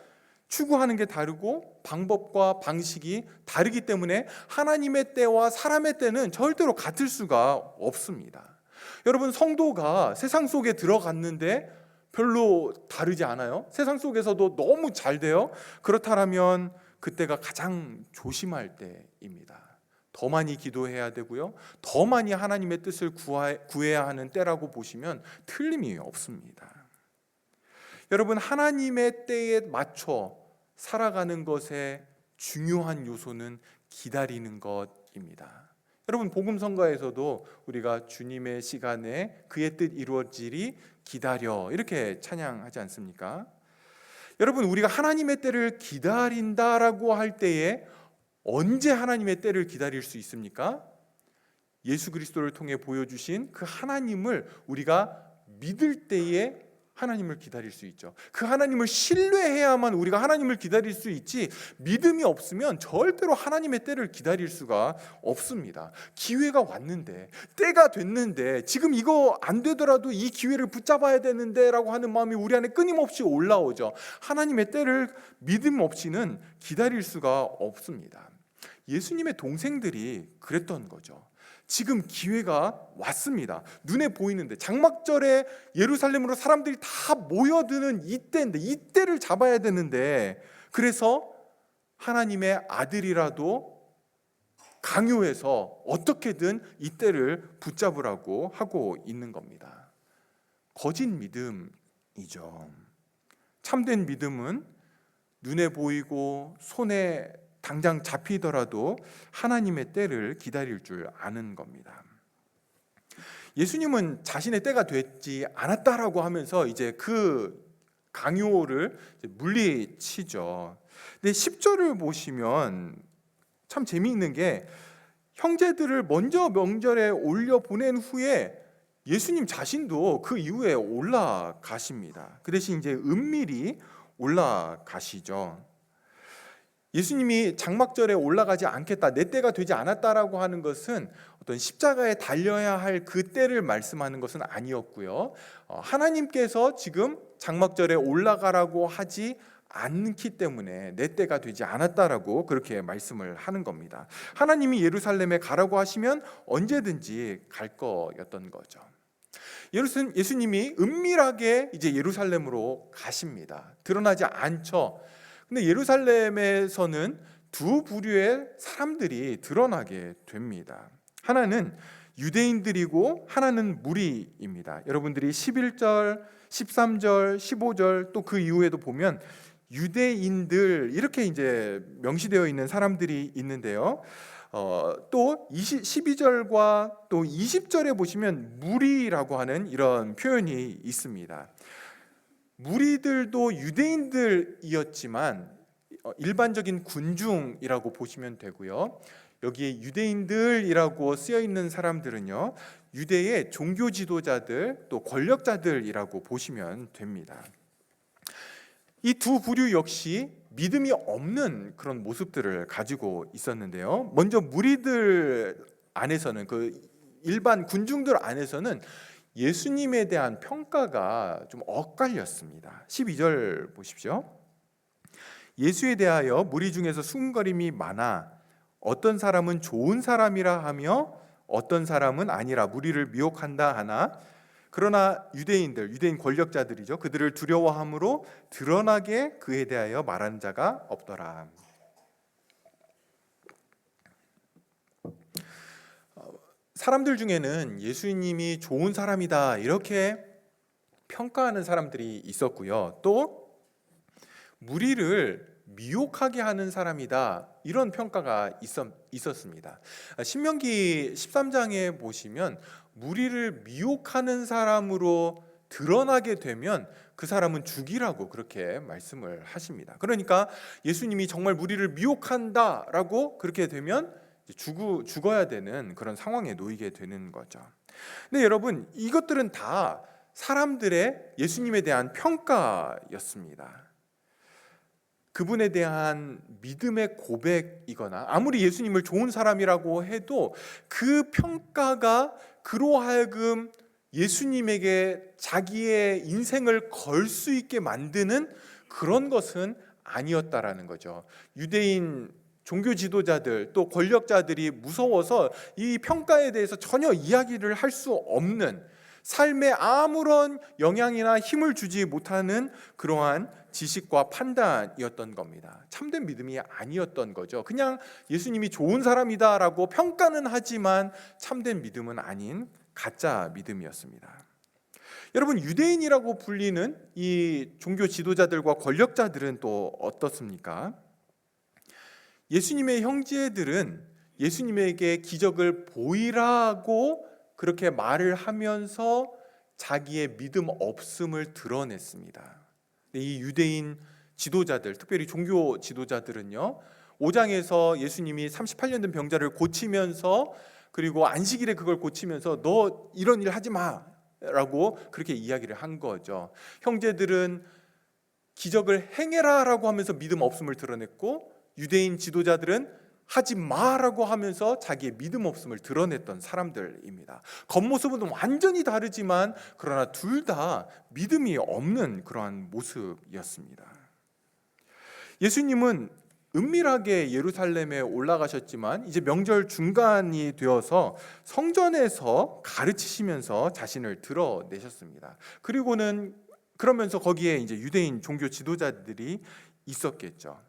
추구하는 게 다르고 방법과 방식이 다르기 때문에 하나님의 때와 사람의 때는 절대로 같을 수가 없습니다. 여러분, 성도가 세상 속에 들어갔는데 별로 다르지 않아요? 세상 속에서도 너무 잘 돼요? 그렇다면 그때가 가장 조심할 때입니다. 더 많이 기도해야 되고요, 더 많이 하나님의 뜻을 구해야 하는 때라고 보시면 틀림이 없습니다. 여러분, 하나님의 때에 맞춰 살아가는 것의 중요한 요소는 기다리는 것입니다. 여러분, 복음성가에서도 우리가 주님의 시간에 그의 뜻 이루어지리 기다려 이렇게 찬양하지 않습니까? 여러분, 우리가 하나님의 때를 기다린다라고 할 때에 언제 하나님의 때를 기다릴 수 있습니까? 예수 그리스도를 통해 보여주신 그 하나님을 우리가 믿을 때에 하나님을 기다릴 수 있죠. 그 하나님을 신뢰해야만 우리가 하나님을 기다릴 수 있지, 믿음이 없으면 절대로 하나님의 때를 기다릴 수가 없습니다. 기회가 왔는데, 때가 됐는데, 지금 이거 안 되더라도 이 기회를 붙잡아야 되는데 라고 하는 마음이 우리 안에 끊임없이 올라오죠. 하나님의 때를 믿음 없이는 기다릴 수가 없습니다. 예수님의 동생들이 그랬던 거죠. 지금 기회가 왔습니다. 눈에 보이는데, 장막절에 예루살렘으로 사람들이 다 모여드는 이때인데, 이때를 잡아야 되는데, 그래서 하나님의 아들이라도 강요해서 어떻게든 이때를 붙잡으라고 하고 있는 겁니다. 거짓 믿음이죠. 참된 믿음은 눈에 보이고 손에 당장 잡히더라도 하나님의 때를 기다릴 줄 아는 겁니다. 예수님은 자신의 때가 되지 않았다라고 하면서 이제 그 강요를 물리치죠. 근데 10절을 보시면 참 재미있는 게 형제들을 먼저 명절에 올려 보낸 후에 예수님 자신도 그 이후에 올라가십니다. 그 대신 이제 은밀히 올라가시죠. 예수님이 장막절에 올라가지 않겠다, 내 때가 되지 않았다라고 하는 것은 어떤 십자가에 달려야 할 그 때를 말씀하는 것은 아니었고요. 하나님께서 지금 장막절에 올라가라고 하지 않기 때문에 내 때가 되지 않았다라고 그렇게 말씀을 하는 겁니다. 하나님이 예루살렘에 가라고 하시면 언제든지 갈 거였던 거죠. 예수님이 은밀하게 이제 예루살렘으로 가십니다. 드러나지 않죠. 근데 예루살렘에서는 두 부류의 사람들이 드러나게 됩니다. 하나는 유대인들이고 하나는 무리입니다. 여러분들이 11절, 13절, 15절 또 그 이후에도 보면 유대인들 이렇게 이제 명시되어 있는 사람들이 있는데요. 또 12절과 또 20절에 보시면 무리라고 하는 이런 표현이 있습니다. 무리들도 유대인들이었지만 일반적인 군중이라고 보시면 되고요. 여기에 유대인들이라고 쓰여 있는 사람들은요, 유대의 종교 지도자들 또 권력자들이라고 보시면 됩니다. 이 두 부류 역시 믿음이 없는 그런 모습들을 가지고 있었는데요. 먼저 무리들 안에서는, 그 일반 군중들 안에서는 예수님에 대한 평가가 좀 엇갈렸습니다. 12절 보십시오. 예수에 대하여 무리 중에서 수군거림이 많아 어떤 사람은 좋은 사람이라 하며 어떤 사람은 아니라 무리를 미혹한다 하나, 그러나 유대인 권력자들이죠, 그들을 두려워함으로 드러나게 그에 대하여 말하는 자가 없더라. 사람들 중에는 예수님이 좋은 사람이다 이렇게 평가하는 사람들이 있었고요. 또 무리를 미혹하게 하는 사람이다 이런 평가가 있었습니다. 신명기 13장에 보시면 무리를 미혹하는 사람으로 드러나게 되면 그 사람은 죽이라고 그렇게 말씀을 하십니다. 그러니까 예수님이 정말 무리를 미혹한다라고 그렇게 되면 죽어야 되는 그런 상황에 놓이게 되는 거죠. 근데 여러분, 이것들은 다 사람들의 예수님에 대한 평가였습니다. 그분에 대한 믿음의 고백이거나 아무리 예수님을 좋은 사람이라고 해도 그 평가가 그로 하여금 예수님에게 자기의 인생을 걸 수 있게 만드는 그런 것은 아니었다라는 거죠. 유대인 종교 지도자들 또 권력자들이 무서워서 이 평가에 대해서 전혀 이야기를 할 수 없는, 삶에 아무런 영향이나 힘을 주지 못하는 그러한 지식과 판단이었던 겁니다. 참된 믿음이 아니었던 거죠. 그냥 예수님이 좋은 사람이다라고 평가는 하지만 참된 믿음은 아닌 가짜 믿음이었습니다. 여러분, 유대인이라고 불리는 이 종교 지도자들과 권력자들은 또 어떻습니까? 예수님의 형제들은 예수님에게 기적을 보이라고 그렇게 말을 하면서 자기의 믿음 없음을 드러냈습니다. 이 유대인 지도자들, 특별히 종교 지도자들은요, 5장에서 예수님이 38년 된 병자를 고치면서, 그리고 안식일에 그걸 고치면서 너 이런 일 하지 마라고 그렇게 이야기를 한 거죠. 형제들은 기적을 행해라라고 하면서 믿음 없음을 드러냈고, 유대인 지도자들은 하지 마라고 하면서 자기의 믿음 없음을 드러냈던 사람들입니다. 겉모습은 완전히 다르지만 그러나 둘 다 믿음이 없는 그러한 모습이었습니다. 예수님은 은밀하게 예루살렘에 올라가셨지만 이제 명절 중간이 되어서 성전에서 가르치시면서 자신을 드러내셨습니다. 그리고는 그러면서 거기에 이제 유대인 종교 지도자들이 있었겠죠.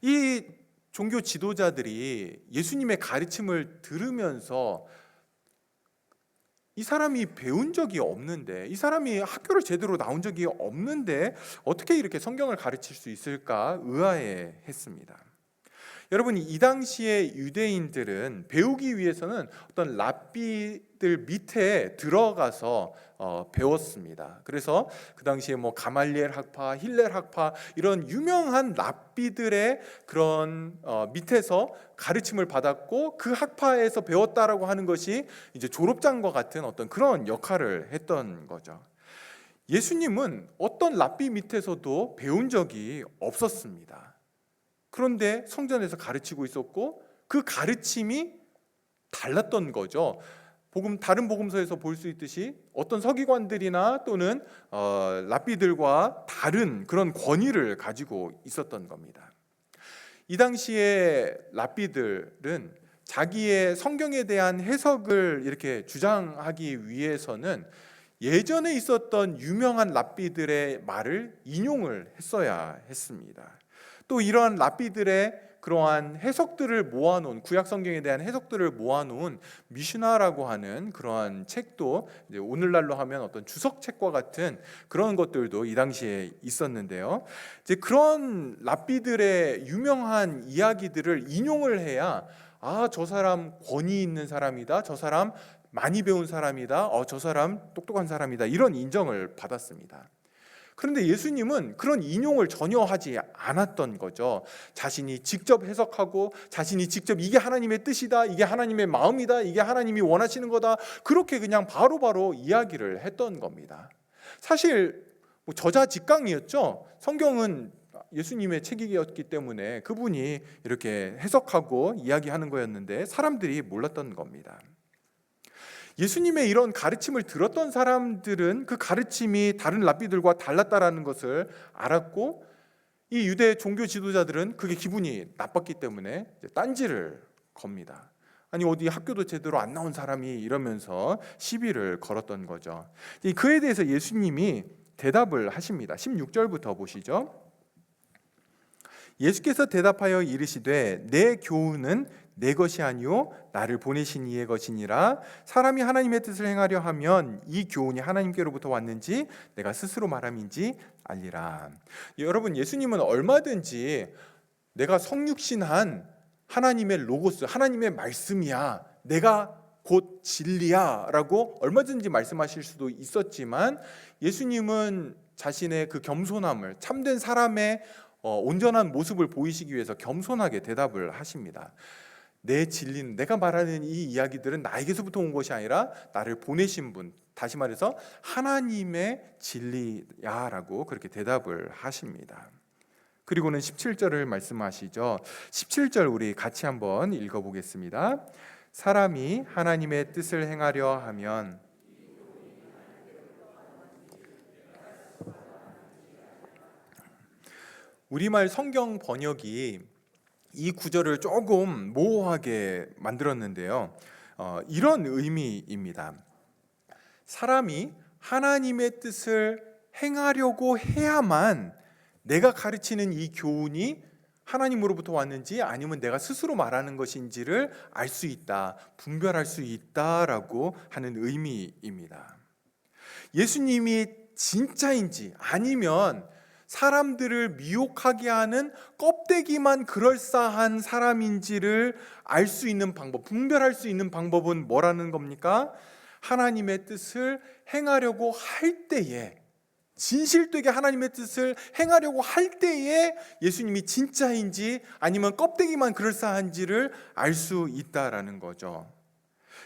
이 종교 지도자들이 예수님의 가르침을 들으면서 이 사람이 배운 적이 없는데, 이 사람이 학교를 제대로 나온 적이 없는데 어떻게 이렇게 성경을 가르칠 수 있을까 의아해했습니다. 여러분, 이 당시에 유대인들은 배우기 위해서는 어떤 랍비들 밑에 들어가서 배웠습니다. 그래서 그 당시에 뭐 가말리엘 학파, 힐렐 학파 이런 유명한 랍비들의 그런 밑에서 가르침을 받았고 그 학파에서 배웠다라고 하는 것이 이제 졸업장과 같은 어떤 그런 역할을 했던 거죠. 예수님은 어떤 랍비 밑에서도 배운 적이 없었습니다. 그런데 성전에서 가르치고 있었고 그 가르침이 달랐던 거죠. 다른 복음서에서 볼 수 있듯이 어떤 서기관들이나 또는 랍비들과 다른 그런 권위를 가지고 있었던 겁니다. 이 당시에 랍비들은 자기의 성경에 대한 해석을 이렇게 주장하기 위해서는 예전에 있었던 유명한 랍비들의 말을 인용을 했어야 했습니다. 또 이러한 랍비들의 그러한 해석들을 모아놓은, 구약 성경에 대한 해석들을 모아놓은 미슈나라고 하는 그러한 책도 이제 오늘날로 하면 어떤 주석책과 같은 그런 것들도 이 당시에 있었는데요. 이제 그런 랍비들의 유명한 이야기들을 인용을 해야 저 사람 권위 있는 사람이다, 저 사람 많이 배운 사람이다, 저 사람 똑똑한 사람이다, 이런 인정을 받았습니다. 그런데 예수님은 그런 인용을 전혀 하지 않았던 거죠. 자신이 직접 해석하고 자신이 직접 이게 하나님의 뜻이다, 이게 하나님의 마음이다, 이게 하나님이 원하시는 거다, 그렇게 그냥 바로바로 이야기를 했던 겁니다. 사실 저자직강이었죠. 성경은 예수님의 책이었기 때문에 그분이 이렇게 해석하고 이야기하는 거였는데 사람들이 몰랐던 겁니다. 예수님의 이런 가르침을 들었던 사람들은 그 가르침이 다른 랍비들과 달랐다라는 것을 알았고, 이 유대 종교 지도자들은 그게 기분이 나빴기 때문에 딴지를 겁니다. 아니 어디 학교도 제대로 안 나온 사람이, 이러면서 시비를 걸었던 거죠. 그에 대해서 예수님이 대답을 하십니다. 16절부터 보시죠. 예수께서 대답하여 이르시되 내 교훈은 내 것이 아니요 나를 보내신 이의 것이니라. 사람이 하나님의 뜻을 행하려 하면 이 교훈이 하나님께로부터 왔는지 내가 스스로 말함인지 알리라. 여러분, 예수님은 얼마든지 내가 성육신한 하나님의 로고스, 하나님의 말씀이야, 내가 곧 진리야 라고 얼마든지 말씀하실 수도 있었지만, 예수님은 자신의 그 겸손함을, 참된 사람의 온전한 모습을 보이시기 위해서 겸손하게 대답을 하십니다. 내 진리는, 내가 말하는 이 이야기들은 나에게서부터 온 것이 아니라 나를 보내신 분, 다시 말해서 하나님의 진리야라고 그렇게 대답을 하십니다. 그리고는 17절을 말씀하시죠. 17절 우리 같이 한번 읽어보겠습니다. 사람이 하나님의 뜻을 행하려 하면 우리말 성경 번역이 이 구절을 조금 모호하게 만들었는데요. 이런 의미입니다. 사람이 하나님의 뜻을 행하려고 해야만 내가 가르치는 이 교훈이 하나님으로부터 왔는지 아니면 내가 스스로 말하는 것인지를 알 수 있다, 분별할 수 있다라고 하는 의미입니다. 예수님이 진짜인지 아니면 사람들을 미혹하게 하는 껍데기만 그럴싸한 사람인지를 알 수 있는 방법, 분별할 수 있는 방법은 뭐라는 겁니까? 하나님의 뜻을 행하려고 할 때에, 진실되게 하나님의 뜻을 행하려고 할 때에 예수님이 진짜인지 아니면 껍데기만 그럴싸한지를 알 수 있다라는 거죠.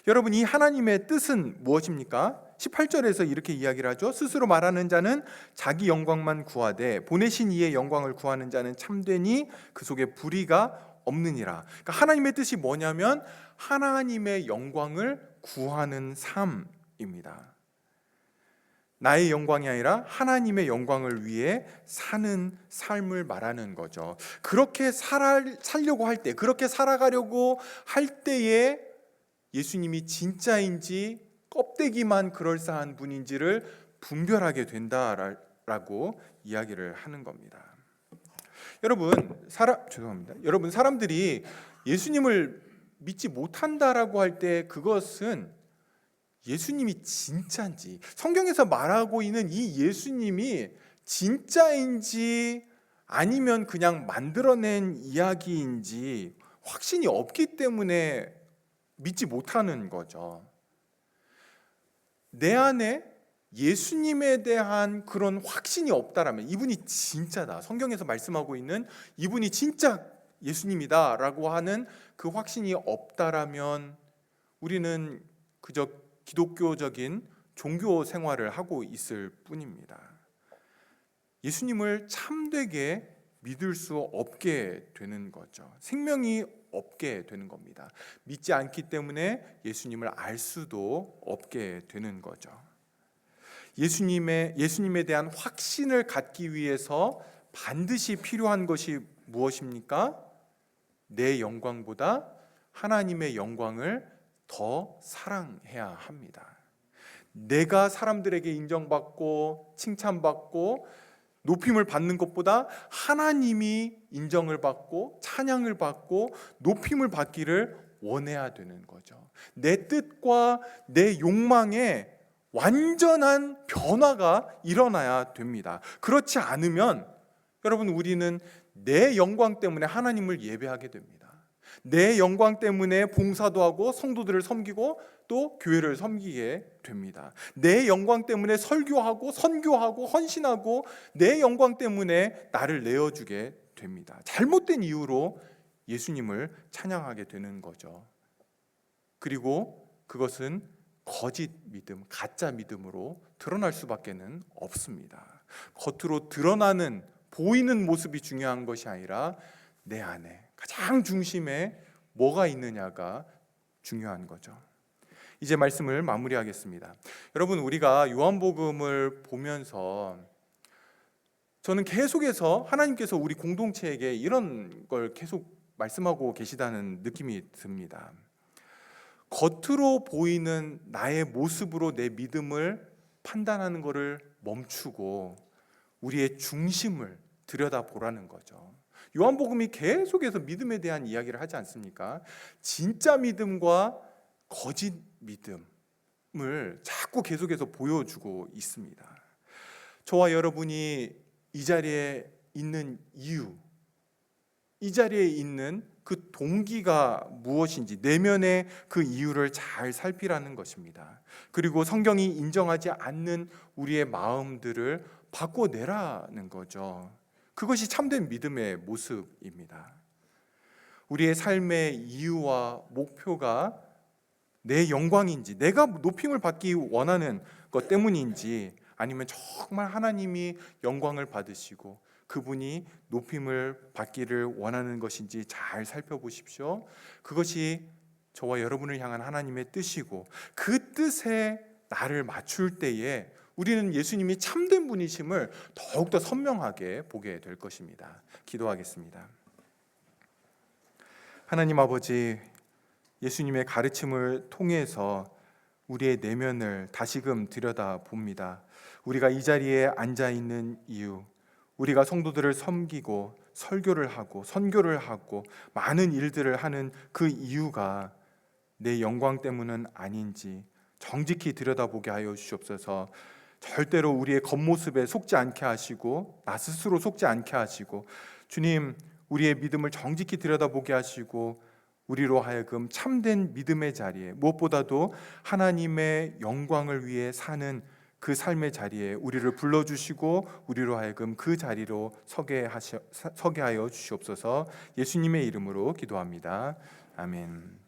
여러분, 이 하나님의 뜻은 무엇입니까? 18절에서 이렇게 이야기를 하죠. 스스로 말하는 자는 자기 영광만 구하되 보내신 이의 영광을 구하는 자는 참되니 그 속에 불의가 없느니라. 그러니까 하나님의 뜻이 뭐냐면 하나님의 영광을 구하는 삶입니다. 나의 영광이 아니라 하나님의 영광을 위해 사는 삶을 말하는 거죠. 그렇게 살려고 할 때, 그렇게 살아가려고 할 때에 예수님이 진짜인지 kop데기만 그럴싸한 분인지를 분별하게 된다라고 이야기를 하는 겁니다. 여러분, 사람들이 예수님을 믿지 못한다라고 할 때 그것은 예수님이 진짜인지, 성경에서 말하고 있는 이 예수님이 진짜인지 아니면 그냥 만들어낸 이야기인지 확신이 없기 때문에 믿지 못하는 거죠. 내 안에 예수님에 대한 그런 확신이 없다라면, 이분이 진짜다, 성경에서 말씀하고 있는 이분이 진짜 예수님이다라고 하는 그 확신이 없다라면 우리는 그저 기독교적인 종교 생활을 하고 있을 뿐입니다. 예수님을 참되게 믿을 수 없게 되는 거죠. 생명이 없게 되는 겁니다. 믿지 않기 때문에 예수님을 알 수도 없게 되는 거죠. 예수님에 대한 확신을 갖기 위해서 반드시 필요한 것이 무엇입니까? 내 영광보다 하나님의 영광을 더 사랑해야 합니다. 내가 사람들에게 인정받고 칭찬받고 높임을 받는 것보다 하나님이 인정을 받고 찬양을 받고 높임을 받기를 원해야 되는 거죠. 내 뜻과 내 욕망에 완전한 변화가 일어나야 됩니다. 그렇지 않으면 여러분, 우리는 내 영광 때문에 하나님을 예배하게 됩니다. 내 영광 때문에 봉사도 하고 성도들을 섬기고 또 교회를 섬기게 됩니다. 내 영광 때문에 설교하고 선교하고 헌신하고 내 영광 때문에 나를 내어주게 됩니다. 잘못된 이유로 예수님을 찬양하게 되는 거죠. 그리고 그것은 거짓 믿음, 가짜 믿음으로 드러날 수밖에는 없습니다. 겉으로 드러나는 보이는 모습이 중요한 것이 아니라 내 안에 가장 중심에 뭐가 있느냐가 중요한 거죠. 이제 말씀을 마무리하겠습니다. 여러분, 우리가 요한복음을 보면서 저는 계속해서 하나님께서 우리 공동체에게 이런 걸 계속 말씀하고 계시다는 느낌이 듭니다. 겉으로 보이는 나의 모습으로 내 믿음을 판단하는 것을 멈추고 우리의 중심을 들여다보라는 거죠. 요한복음이 계속해서 믿음에 대한 이야기를 하지 않습니까? 진짜 믿음과 거짓 믿음을 자꾸 계속해서 보여주고 있습니다. 저와 여러분이 이 자리에 있는 이유, 이 자리에 있는 그 동기가 무엇인지 내면의 그 이유를 잘 살피라는 것입니다. 그리고 성경이 인정하지 않는 우리의 마음들을 바꿔내라는 거죠. 그것이 참된 믿음의 모습입니다. 우리의 삶의 이유와 목표가 내 영광인지, 내가 높임을 받기 원하는 것 때문인지, 아니면 정말 하나님이 영광을 받으시고 그분이 높임을 받기를 원하는 것인지 잘 살펴보십시오. 그것이 저와 여러분을 향한 하나님의 뜻이고, 그 뜻에 나를 맞출 때에 우리는 예수님이 참된 분이심을 더욱더 선명하게 보게 될 것입니다. 기도하겠습니다. 하나님 아버지, 예수님의 가르침을 통해서 우리의 내면을 다시금 들여다봅니다. 우리가 이 자리에 앉아 있는 이유, 우리가 성도들을 섬기고 설교를 하고 선교를 하고 많은 일들을 하는 그 이유가 내 영광 때문은 아닌지 정직히 들여다보게 하여 주시옵소서. 절대로 우리의 겉모습에 속지 않게 하시고 나 스스로 속지 않게 하시고, 주님, 우리의 믿음을 정직히 들여다보게 하시고 우리로 하여금 참된 믿음의 자리에, 무엇보다도 하나님의 영광을 위해 사는 그 삶의 자리에 우리를 불러주시고 우리로 하여금 그 자리로 서게 하여 주시옵소서. 예수님의 이름으로 기도합니다. 아멘.